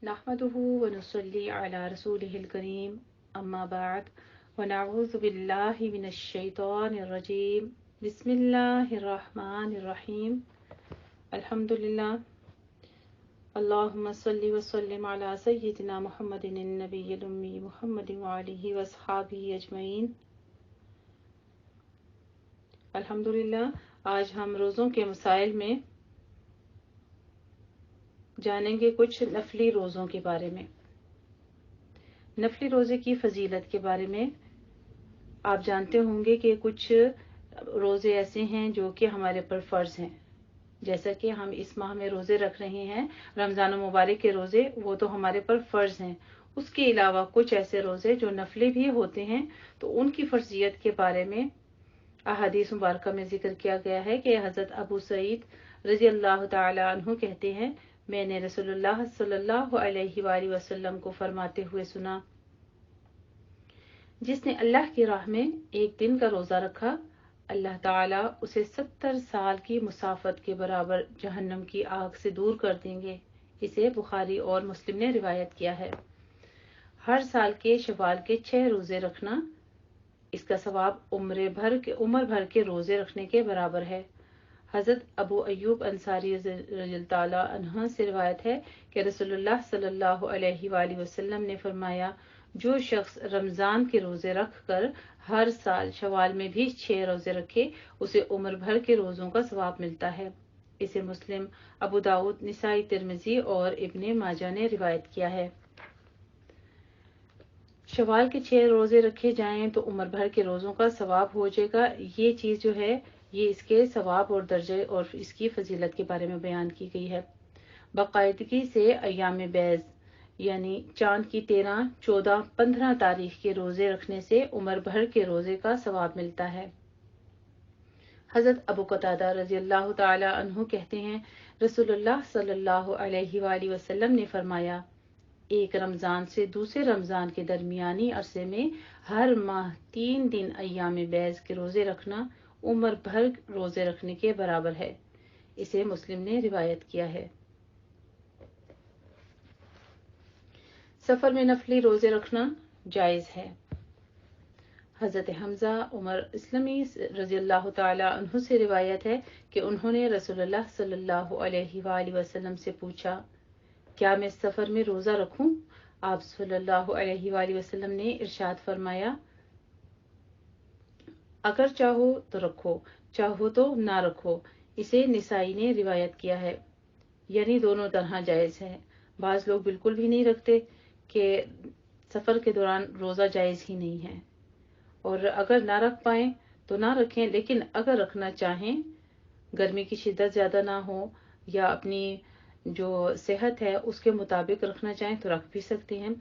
नहमदुहु व नुसल्ली अला रसूलिहिल करीम अम्मा बाद व नऊज़ु बिल्लाहि मिनश शैतानिर रजीम बिस्मिल्लाहिर रहमानिर रहीम अल्हम्दुलिल्लाह अल्लाहुम्मा सल्लि व सल्लिम अला सय्यिदिना मुहम्मदिन नबिय्यिल उम्मी मुहम्मदिन व आलिहि व अस्हाबिहि अजमईन। अल्हम्दुलिल्लाह आज हम रोज़ों के मसाइल में जानेंगे कुछ नफली रोज़ों के बारे में। नफली रोज़े की फजीलत के बारे में आप जानते होंगे कि कुछ रोज़े ऐसे हैं जो कि हमारे पर फ़र्ज़ हैं। जैसा कि हम इस माह में रोज़े रख रहे हैं, रमज़ान मुबारक के रोज़े, वो तो हमारे पर फ़र्ज़ हैं। उसके अलावा कुछ ऐसे रोज़े जो नफली भी होते हैं, तो उनकी फ़र्जियत के बारे में अहादीस मुबारक में जिक्र किया गया है कि हज़रत अबू सईद रज़ी अल्लाह तआला अन्हु कहते हैं, मैंने रसूलुल्लाह सल्लल्लाहु अलैहि वसल्लम को फरमाते हुए सुना, जिसने अल्लाह की राह में एक दिन का रोज़ा रखा, अल्लाह ताला उसे 70 साल की मुसाफत के बराबर जहन्नम की आग से दूर कर देंगे। इसे बुखारी और मुस्लिम ने रिवायत किया है। हर साल के शवाल के 6 रोज़े रखना, इसका सवाब उम्र भर के रोज़े रखने के बराबर है। हज़रत अबू अय्यूब अंसारी रज़ियल्लाहु ताला अन्हु से रिवायत है कि रसूलुल्लाह सल्लल्लाहु अलैहि वसल्लम ने फरमाया, जो शख्स रमज़ान के रोज़े रख कर हर साल शवाल में भी 6 रोज़े रखे, उसे उम्र भर के रोज़ों का सवाब मिलता है। इसे मुस्लिम, अबू दाऊद, निसाई, तिरमिज़ी और इब्ने माजा ने रिवायत किया है। शवाल के 6 रोज़े रखे जाएं तो उम्र भर के रोज़ों का सवाब हो जाएगा। ये चीज़ जो है, ये इसके सवाब और दर्जे और इसकी फजीलत के बारे में बयान की गई है। बाकायदगी से अय्याम बैज़ यानी चांद की 13, 14, 15 तारीख के रोज़े रखने से उम्र भर के रोज़े का सवाब मिलता है। हज़रत अबू कतादा रज़ियल्लाहु ताला अन्हु कहते हैं, रसूलुल्लाह सल्लल्लाहु अलैहि वसल्लम ने फरमाया, एक रमज़ान से दूसरे रमज़ान के दरमियानी अरसे में हर माह 3 दिन अय्याम बैज़ के रोज़े रखना उम्र भर रोज़े रखने के बराबर है। इसे मुस्लिम ने रिवायत किया है। सफ़र में नफली रोज़े रखना जायज़ है। हज़रत हमज़ा उमर इस्लामी रज़ियल्लाहु ताला अन्हु से रिवायत है कि उन्होंने रसूलुल्लाह सल्लल्लाहु अलैहि वसल्लम से पूछा, क्या मैं सफ़र में रोज़ा रखूं? आप सल्लल्लाहु अलैहि वसल्लम ने इरशाद फरमाया, अगर चाहो तो रखो, चाहो तो ना रखो। इसे निसाई ने रिवायत किया है, यानी दोनों तरह जायज़ है। बाज़ लोग बिल्कुल भी नहीं रखते कि सफ़र के दौरान रोज़ा जायज़ ही नहीं है, और अगर ना रख पाए तो ना रखें, लेकिन अगर रखना चाहें, गर्मी की शिद्दत ज़्यादा ना हो या अपनी जो सेहत है उसके मुताबिक रखना चाहें तो रख भी सकते हैं।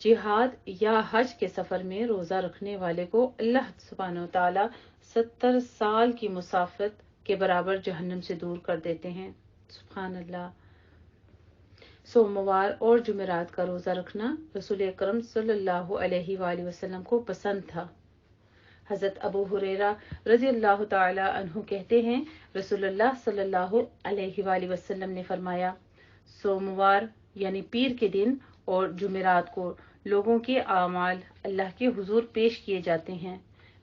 जिहाद या हज के सफ़र में रोज़ा रखने वाले को अल्लाह सुब्हानहू तआला 70 साल की मुसाफत के बराबर जहन्नम से दूर कर देते हैं। सुब्हान अल्लाह। सोमवार और जुमेरात का रोज़ा रखना रसूल अकरम सल्लल्लाहु अलैहि वसल्लम को पसंद था। हज़रत अबू हुरैरा रज़ियल्लाहु ताला अन्हु कहते हैं, रसूलुल्लाह सल्लल्लाहु अलैहि वसल्लम ने फरमाया, सोमवार यानी पीर के दिन और जुमेरात को लोगों के आमाल अल्लाह के हुजूर पेश किए जाते हैं।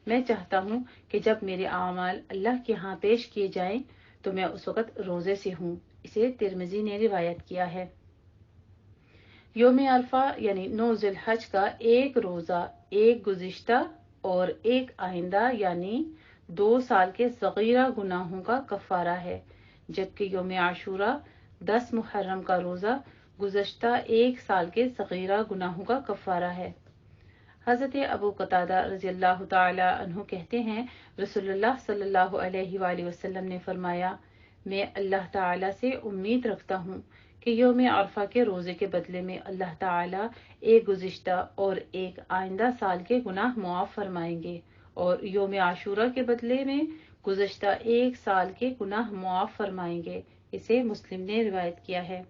मैं चाहता हूँ कि जब मेरे आमाल अल्लाह के यहाँ पेश किए जाएं तो मैं उस वक़्त रोज़े से हूँ। इसे तिरमिज़ी ने रिवायत किया है। योम अरफा यानी 9 ज़िलहज का एक रोज़ा एक गुज़िश्ता और एक आइंदा यानी 2 साल के सगीरा गुनाहों का कफ़ारा है, जबकि योम आशूरा 10 मुहर्रम का रोज़ा गुज़श्ता 1 साल के सगीरा गुनाहों का कफ़ारा है। हज़रत अबू कतादा रज़ियल्लाहु ताला अन्हु कहते हैं, रसूलुल्लाह सल्लल्लाहु अलैहि वसल्लम ने फरमाया, मैं अल्लाह ताला से उम्मीद रखता हूँ कि योम अरफा के रोज़े के बदले में अल्लाह ताला एक गुज़िश्ता और एक आइंदा साल के गुनाह मुआफ़ फरमाएंगे, और योम आशूरा के बदले में गुज़श्ता 1 साल के गुनाह मुआफ़ फरमाएंगे। इसे मुस्लिम ने रिवायत किया है।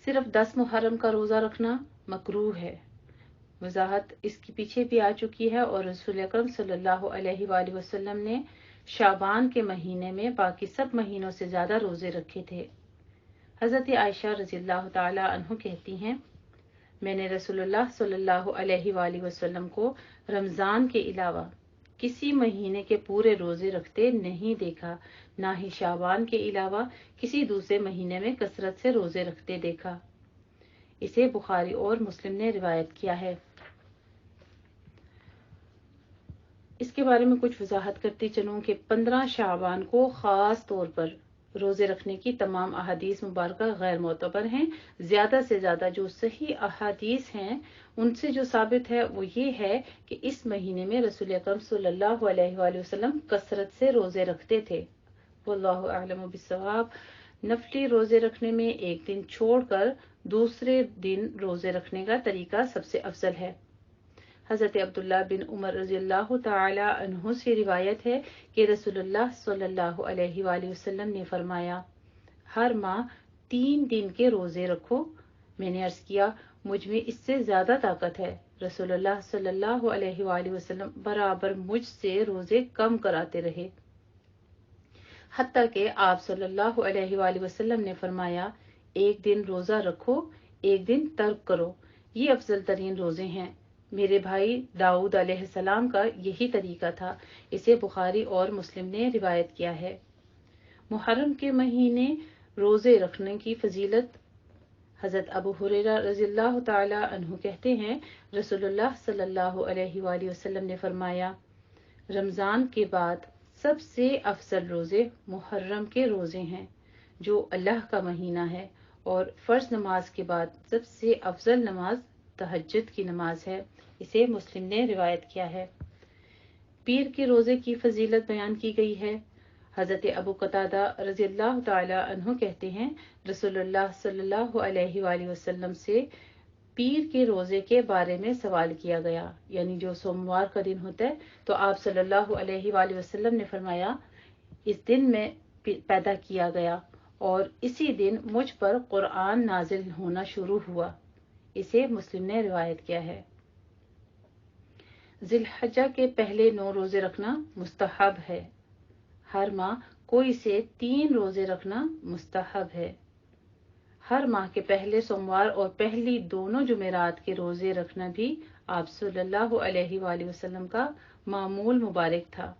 सिर्फ 10 मुहर्रम का रोज़ा रखना मकरूह है। वजाहत इसके पीछे भी आ चुकी है, और रसूल अकरम सल्लल्लाहु अलैहि वसल्लम ने शाबान के महीने में बाकी सब महीनों से ज्यादा रोजे रखे थे। حضرت عائشہ رضی اللہ تعالی عنہ کہتی ہیں، میں نے رسول اللہ صلی اللہ علیہ وآلہ وسلم کو رمضان کے علاوہ کسی مہینے کے پورے روزے رکھتے نہیں دیکھا، نہ ہی شعبان کے علاوہ کسی دوسرے مہینے میں کثرت سے روزے رکھتے دیکھا۔ اسے بخاری اور مسلم نے روایت کیا ہے۔ اس کے بارے میں کچھ وضاحت کرتی چلوں کہ 15 شعبان کو خاص طور پر روزے رکھنے کی تمام احادیث مبارکہ غیر معتبر ہیں۔ زیادہ سے زیادہ جو صحیح احادیث ہیں ان سے جو ثابت ہے وہ یہ ہے کہ اس مہینے میں رسول اکرم صلی اللہ علیہ وآلہ وسلم کثرت سے روزے رکھتے تھے۔ واللہ اعلم بالصواب۔ نفلی روزے رکھنے میں ایک دن چھوڑ کر دوسرے دن روزے رکھنے کا طریقہ سب سے افضل ہے۔ حضرت عبداللہ بن عمر رضی اللہ تعالی عنہ سے روایت ہے کہ رسول اللہ صلی اللہ علیہ وآلہ وسلم نے فرمایا، ہر ماہ 3 دن کے روزے رکھو۔ میں نے عرض کیا، مجھ میں اس سے زیادہ طاقت ہے۔ رسول اللہ صلی اللہ علیہ وآلہ وسلم برابر مجھ سے روزے کم کراتے رہے، حتیٰ کہ آپ صلی اللہ علیہ وآلہ وسلم نے فرمایا، ایک دن روزہ رکھو، ایک دن ترک کرو، یہ افضل ترین روزے ہیں۔ میرے بھائی داؤد علیہ السلام کا یہی طریقہ تھا۔ اسے بخاری اور مسلم نے روایت کیا ہے۔ محرم کے مہینے روزے رکھنے کی فضیلت۔ حضرت ابو ہریرہ رضی اللہ تعالی عنہ کہتے ہیں، رسول اللہ صلی اللہ علیہ وآلہ وسلم نے فرمایا، رمضان کے بعد سب سے افضل روزے محرم کے روزے ہیں جو اللہ کا مہینہ ہے، اور فرض نماز کے بعد سب سے افضل نماز تہجد کی نماز ہے۔ اسے مسلم نے روایت کیا ہے۔ پیر کے روزے کی فضیلت بیان کی گئی ہے۔ حضرت ابو قتادہ رضی اللہ تعالی عنہ کہتے ہیں، رسول اللہ صلی اللہ علیہ وآلہ وسلم سے پیر کے روزے کے بارے میں سوال کیا گیا، یعنی جو سوموار کا دن ہوتا ہے، تو آپ صلی اللہ علیہ وآلہ وسلم نے فرمایا، اس دن میں پیدا کیا گیا اور اسی دن مجھ پر قرآن نازل ہونا شروع ہوا۔ اسے مسلم نے روایت کیا ہے۔ ذی الحجہ کے پہلے 9 روزے رکھنا مستحب ہے۔ ہر ماہ کوئی سے 3 روزے رکھنا مستحب ہے۔ ہر ماہ کے پہلے سوموار اور پہلی دونوں جمعرات کے روزے رکھنا بھی آپ صلی اللہ علیہ وآلہ وسلم کا معمول مبارک تھا۔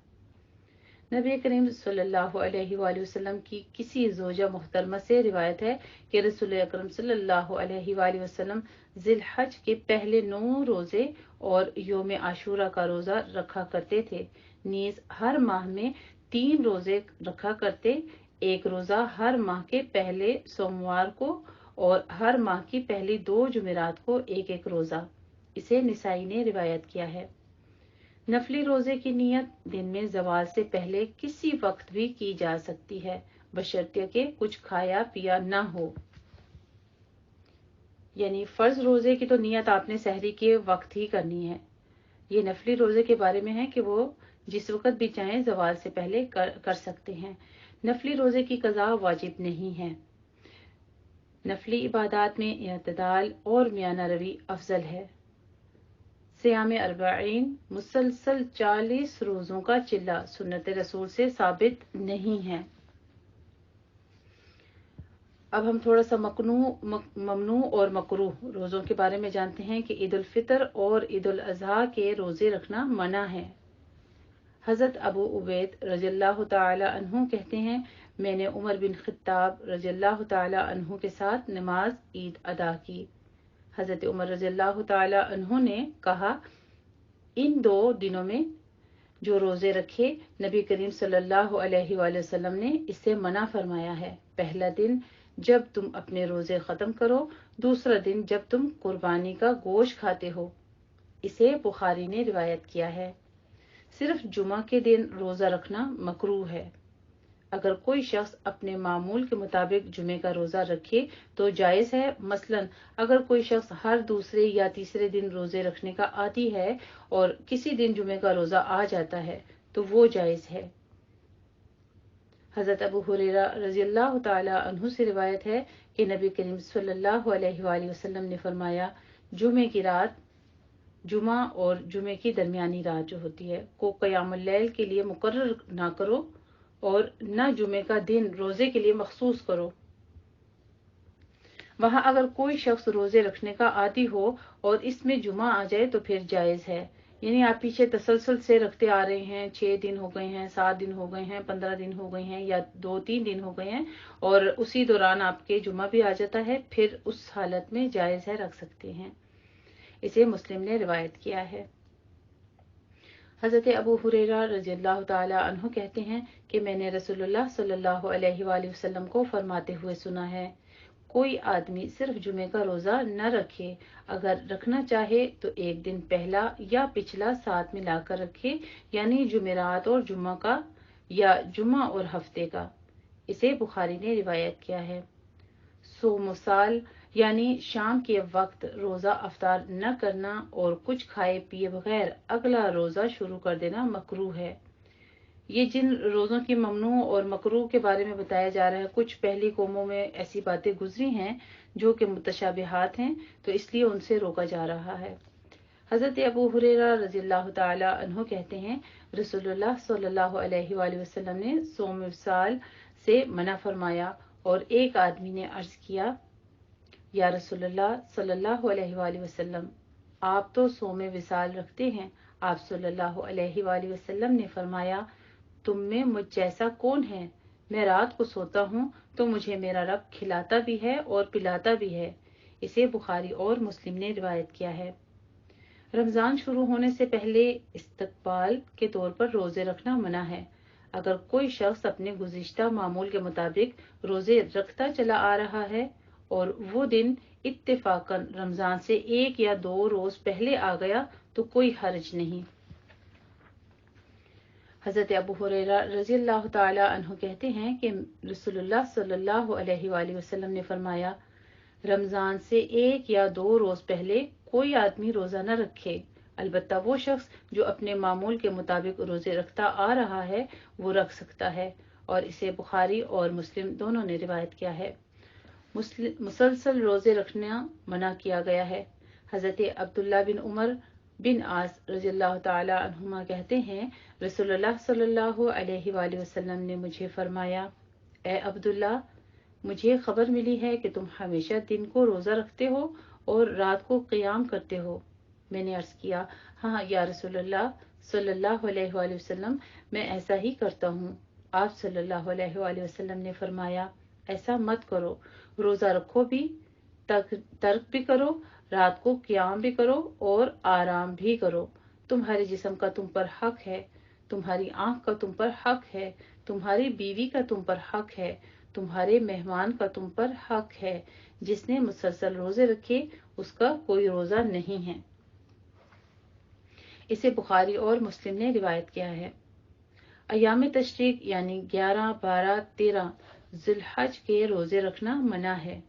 نبی کریم صلی اللہ علیہ وآلہ وسلم کی کسی زوجہ محترمہ سے روایت ہے کہ رسول اکرم صلی اللہ علیہ وآلہ وسلم ذی الحج کے پہلے 9 روزے اور یوم عاشورہ کا روزہ رکھا کرتے تھے، نیز ہر ماہ میں 3 روزے رکھا کرتے، ایک روزہ ہر ماہ کے پہلے سوموار کو اور ہر ماہ کی پہلی 2 جمعرات کو ایک روزہ۔ اسے نسائی نے روایت کیا ہے۔ نفلی روزے کی نیت دن میں زوال سے پہلے کسی وقت بھی کی جا سکتی ہے، بشرطیہ کہ کچھ کھایا پیا نہ ہو۔ یعنی فرض روزے کی تو نیت آپ نے سحری کے وقت ہی کرنی ہے۔ یہ نفلی روزے کے بارے میں ہے کہ وہ جس وقت بھی چاہیں زوال سے پہلے کر سکتے ہیں۔ نفلی روزے کی قضا واجب نہیں ہے۔ نفلی عبادات میں اعتدال اور میانہ روی افضل ہے۔ صیام 40 مسلسل 40 روزوں کا چلہ سنت رسول سے ثابت نہیں ہے۔ اب ہم تھوڑا سا ممنوع اور مکروہ روزوں کے بارے میں جانتے ہیں کہ عید الفطر اور عید الاضحیٰ کے روزے رکھنا منع ہے۔ حضرت ابو عبید رضی اللہ تعالی عنہ کہتے ہیں، میں نے عمر بن خطاب رضی اللہ تعالی عنہ کے ساتھ نماز عید ادا کی۔ حضرت عمر رضی اللہ تعالی عنہ نے کہا، ان 2 دنوں میں جو روزے رکھے نبی کریم صلی اللہ علیہ وآلہ وسلم نے اس سے منع فرمایا ہے۔ پہلا دن جب تم اپنے روزے ختم کرو، دوسرا دن جب تم قربانی کا گوشت کھاتے ہو۔ اسے بخاری نے روایت کیا ہے۔ صرف جمعہ کے دن روزہ رکھنا مکروہ ہے۔ اگر کوئی شخص اپنے معمول کے مطابق جمعے کا روزہ رکھے تو جائز ہے، مثلا اگر کوئی شخص ہر دوسرے یا تیسرے دن روزے رکھنے کا عادی ہے اور کسی دن جمعے کا روزہ آ جاتا ہے تو وہ جائز ہے۔ حضرت ابو ہریرہ رضی اللہ تعالی عنہ سے روایت ہے کہ نبی کریم صلی اللہ علیہ وآلہ وسلم نے فرمایا، جمعے کی رات، جمعہ اور جمعے کی درمیانی رات جو ہوتی ہے کو قیام اللیل کے لیے مقرر نہ کرو اور نہ جمعے کا دن روزے کے لیے مخصوص کرو۔ वहाँ अगर कोई शख्स रोजे रखने का आदी हो और इसमें जुमा आ जाए तो फिर जायज है। यानी आप पीछे तसलसल से रखते आ रहे हैं, 6 दिन हो गए हैं, 7 दिन हो गए हैं, 15 दिन हो गए हैं या 2-3 दिन हो गए हैं और उसी दौरान आपके जुमा भी आ जाता है, फिर उस हालत में जायज है, रख सकते हैं। इसे मुस्लिम ने रिवायत किया है। हजरत अबू हुरैरा रज़ियल्लाहु ताला अन्हु कहते हैं कि मैंने रसूलुल्लाह सल्लल्लाहु अलैहि वसल्लम को फरमाते हुए सुना है, कोई आदमी सिर्फ जुमे का रोजा न रखे, अगर रखना चाहे तो एक दिन पहला या पिछला साथ मिलाकर रखे, यानी जुमेरात और जुम्मा का या जुम्मा और हफ्ते का। इसे बुखारी ने रिवायत किया है। सोमसाल यानी शाम के वक्त रोजा अफ्तार न करना और कुछ खाए पिए बगैर अगला रोजा शुरू कर देना मकरूह है। ये जिन रोजों की ममनू और मकरूह के बारे में बताया जा रहा है, कुछ पहली कौमों में ऐसी बातें गुजरी हैं जो कि मुतशाबिहात हैं, तो इसलिए उनसे रोका जा रहा है। हजरत अबू हुरैरा रज़ियल्लाहु ताला अन्हु कहते हैं, रसूलुल्लाह सल्लल्लाहु अलैहि वसल्लम ने सोम विसाल से मना फरमाया और एक आदमी ने अर्ज किया, या रसूलुल्लाह सल्लल्लाहु अलैहि वसल्लम, आप तो सोम विसाल रखते हैं। आप सल्लल्लाहु अलैहि वसल्लम ने फरमाया, तुम में मुझ जैसा कौन है? मैं रात को सोता हूँ तो मुझे मेरा रब खिलाता भी है और पिलाता भी है। इसे बुखारी और मुस्लिम ने रिवायत किया है। रमजान शुरू होने से पहले इस्तकबाल के तौर पर रोजे रखना मना है। अगर कोई शख्स अपने गुज़िश्ता मामूल के मुताबिक रोजे रखता चला आ रहा है और वो दिन इत्तेफाकन रमजान से 1 या 2 रोज पहले आ गया तो कोई हर्ज नहीं। हजरत अबू हुरैरा रज़ियल्लाहु ताला अन्हु कहते हैं कि रसूलुल्लाह सल्लल्लाहु अलैहि वसल्लम ने फरमाया, रमजान से 1 या 2 रोज पहले कोई आदमी रोजा न रखे, अलबत्ता वो शख्स जो अपने मामूल के मुताबिक रोजे रखता आ रहा है वो रख सकता है। और इसे बुखारी और मुस्लिम दोनों ने रिवायत किया है। मुसलसल रोजे रखना मना किया गया है। हजरत अब्दुल्ला बिन उमर बिन आस रज़ियल्लाहु ताला अन्हुमा कहते हैं, रसूलुल्लाह सल्लल्लाहु अलैहि वसल्लम ने मुझे फरमाया, ए अब्दुल्ला, मुझे खबर मिली है कि तुम हमेशा दिन को रोजा रखते हो और रात को क़ियाम करते हो। मैंने अर्ज किया, हाँ या रसूलुल्लाह सल्लल्लाहु अलैहि वसल्लम, मैं ऐसा ही करता हूँ। आप सल्लल्लाहु अलैहि वसल्लम ने फरमाया, ऐसा मत करो, रोजा रखो भी, तर्क भी करो, रात को क़ियाम भी करो और आराम भी करो। तुम्हारे जिस्म का तुम पर हक है, तुम्हारी आंख का तुम पर हक है, तुम्हारी बीवी का तुम पर हक है, तुम्हारे मेहमान का तुम पर हक है। जिसने मुसलसल रोजे रखे उसका कोई रोजा नहीं है। इसे बुखारी और मुस्लिम ने रिवायत किया है। अयाम तशरीक यानी 11, 12, 13 जिलहज के रोजे रखना मना है।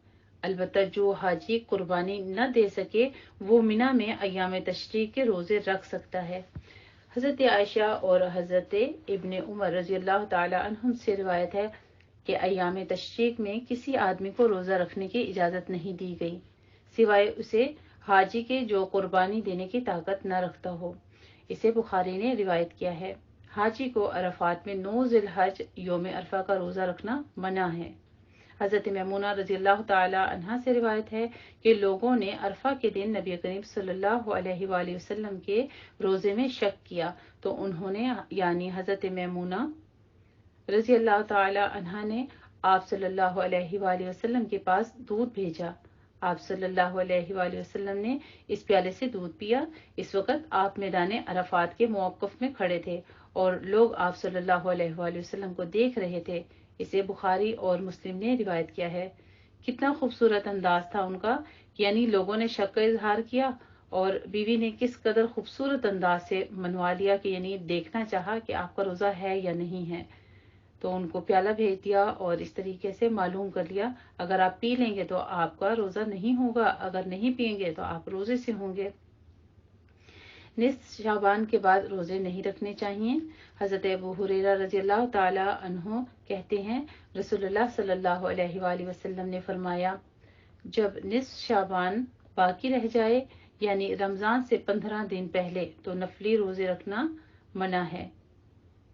अलबत्ता जो हाजी कुर्बानी न दे सके वो मिना में अयाम तशरीक के रोजे रख सकता है। हजरत आयशा और हजरत इब्ने उमर रज़ियल्लाहु ताला अन्हुम से रिवायत है कि अयाम तशरीक में किसी आदमी को रोजा रखने की इजाजत नहीं दी गई, सिवाय उसे हाजी के जो कुर्बानी देने की ताकत न रखता हो। इसे बुखारी ने रिवायत किया है। हाजी को अरफात में 9 जिलहज योम अरफा का रोजा रखना मना है। हजरत मैमूना रज़ियल्लाहु ताला अन्हा से रिवायत है कि लोगों ने अरफा के दिन नबी करीम सल्लल्लाहु अलैहि वसल्लम के रोजे में शक किया तो उन्होंने यानी हजरत मैमूना रज़ियल्लाहु ताला अन्हा ने आप सल्लल्लाहु अलैहि वसल्लम के पास दूध भेजा। आप सल्लल्लाहु अलैहि वसल्लम ने इस प्याले से दूध पिया। इस वक्त आप मैदान अरफात के मौक़िफ़ में खड़े थे और लोग आप सल्लल्लाहु अलैहि वसल्लम को देख रहे थे। इसे बुखारी और मुस्लिम ने रिवायत किया है। कितना खूबसूरत अंदाज था उनका, यानी लोगों ने शक का इजहार किया और बीवी ने किस कदर खूबसूरत अंदाज से मनवा लिया कि यानी देखना चाहा कि आपका रोजा है या नहीं है। तो उनको प्याला भेज दिया और इस तरीके से मालूम कर लिया, अगर आप पी लेंगे तो आपका रोजा नहीं होगा, अगर नहीं पिएंगे तो आप रोजे से होंगे। निस्फ शाबान के बाद रोजे नहीं रखने चाहिए। हजरत अबू हुरैरा रज़ियल्लाहु ताला अन्हु कहते हैं, रसूलुल्लाह सल्लल्लाहु अलैहि वसल्लम ने फरमाया, जब निस्फ शाबान बाकी रह जाए यानी रमजान से 15 दिन पहले तो नफली रोजे रखना मना है,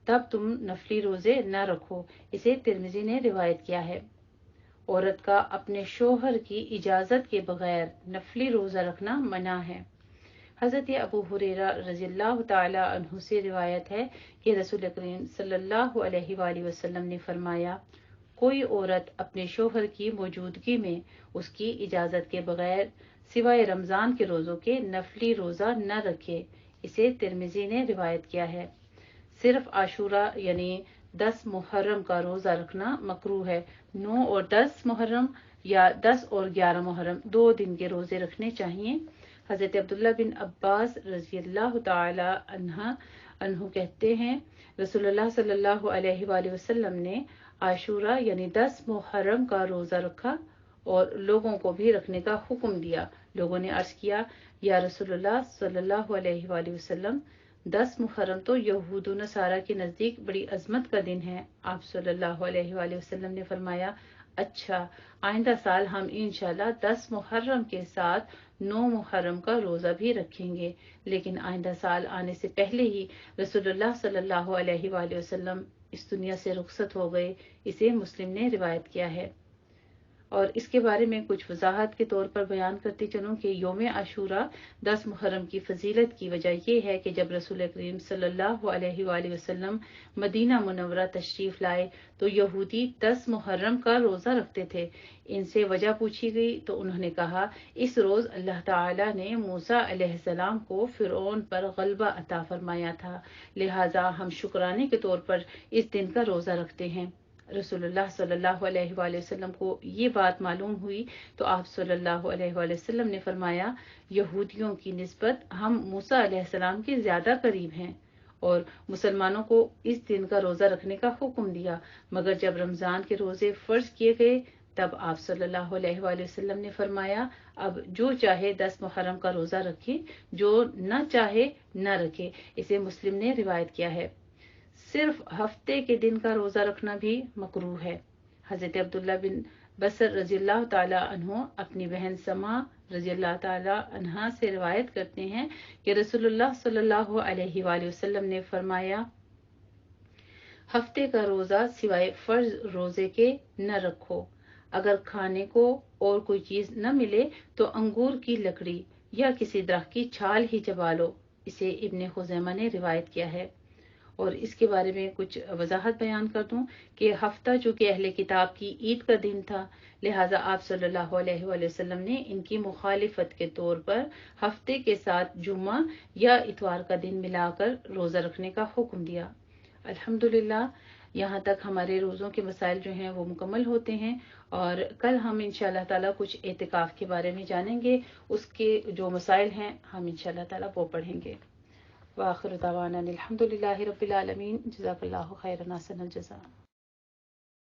तब तुम नफली रोजे न रखो। इसे तिर्मिज़ी ने रिवायत किया है। عورت کا اپنے شوہر کی اجازت کے بغیر نفلی روزہ رکھنا منع ہے۔ حضرت ابو ہریرہ رضی اللہ تعالی عنہ سے روایت ہے کہ رسول کریم صلی اللہ علیہ وآلہ وسلم نے فرمایا، کوئی عورت اپنے شوہر کی موجودگی میں اس کی اجازت کے بغیر سوائے رمضان کے روزوں کے نفلی روزہ نہ رکھے۔ اسے ترمذی نے روایت کیا ہے۔ صرف عاشورہ یعنی 10 محرم کا روزہ رکھنا مکروہ ہے۔ 9 اور 10 محرم یا 10 اور 11 محرم 2 دن کے روزے رکھنے چاہیے۔ حضرت عبداللہ بن عباس رضی اللہ تعالی عنہ کہتے ہیں، رسول اللہ صلی اللہ علیہ وآلہ وسلم نے عاشورہ یعنی 10 محرم کا روزہ رکھا اور لوگوں کو بھی رکھنے کا حکم دیا۔ لوگوں نے عرض کیا، یا رسول اللہ صلی اللہ علیہ وآلہ وسلم، 10 محرم تو یہود و نصارہ کے نزدیک بڑی عظمت کا دن ہے۔ آپ صلی اللہ علیہ وآلہ وسلم نے فرمایا، اچھا، آئندہ سال ہم انشاءاللہ 10 محرم کے ساتھ 9 محرم کا روزہ بھی رکھیں گے۔ لیکن آئندہ سال آنے سے پہلے ہی رسول اللہ صلی اللہ علیہ وآلہ وسلم اس دنیا سے رخصت ہو گئے۔ اسے مسلم نے روایت کیا ہے۔ اور اس کے بارے میں کچھ وضاحت کے طور پر بیان کرتی چلوں کہ یوم عاشورہ 10 محرم کی فضیلت کی وجہ یہ ہے کہ جب رسول کریم صلی اللہ علیہ وآلہ وسلم مدینہ منورہ تشریف لائے تو یہودی 10 محرم کا روزہ رکھتے تھے۔ ان سے وجہ پوچھی گئی تو انہوں نے کہا، اس روز اللہ تعالی نے موسیٰ علیہ السلام کو فرعون پر غلبہ عطا فرمایا تھا، لہٰذا ہم شکرانے کے طور پر اس دن کا روزہ رکھتے ہیں۔ رسول اللہ صلی اللہ علیہ وآلہ وسلم کو یہ بات معلوم ہوئی تو آپ صلی اللہ علیہ وآلہ وسلم نے فرمایا، یہودیوں کی نسبت ہم موسیٰ علیہ السلام کے زیادہ قریب ہیں، اور مسلمانوں کو اس دن کا روزہ رکھنے کا حکم دیا۔ مگر جب رمضان کے روزے فرض کیے گئے تب آپ صلی اللہ علیہ وآلہ وسلم نے فرمایا، اب جو چاہے 10 محرم کا روزہ رکھے، جو نہ چاہے نہ رکھے۔ اسے مسلم نے روایت کیا ہے۔ صرف ہفتے کے دن کا روزہ رکھنا بھی مکروہ ہے۔ حضرت عبداللہ بن بصر رضی اللہ تعالی عنہ اپنی بہن سما رضی اللہ تعالی عنہا سے روایت کرتے ہیں کہ رسول اللہ صلی اللہ علیہ وآلہ وسلم نے فرمایا، ہفتے کا روزہ سوائے فرض روزے کے نہ رکھو۔ اگر کھانے کو اور کوئی چیز نہ ملے تو انگور کی لکڑی یا کسی درخت کی چھال ہی چبا لو۔ اسے ابن خزیمہ نے روایت کیا ہے۔ اور اس کے بارے میں کچھ وضاحت بیان کر دوں کہ ہفتہ چونکہ اہل کتاب کی عید کا دن تھا، لہٰذا آپ صلی اللہ علیہ وآلہ وسلم نے ان کی مخالفت کے طور پر ہفتے کے ساتھ جمعہ یا اتوار کا دن ملا کر روزہ رکھنے کا حکم دیا۔ الحمدللہ یہاں تک ہمارے روزوں کے مسائل جو ہیں وہ مکمل ہوتے ہیں، اور کل ہم انشاءاللہ تعالیٰ کچھ اعتکاف کے بارے میں جانیں گے۔ اس کے جو مسائل ہیں ہم انشاءاللہ تعالیٰ وہ پڑھیں گے۔ وآخر دعوانا الحمد للہ رب العالمین۔ جزاک اللہ خیرا، احسن الجزاء۔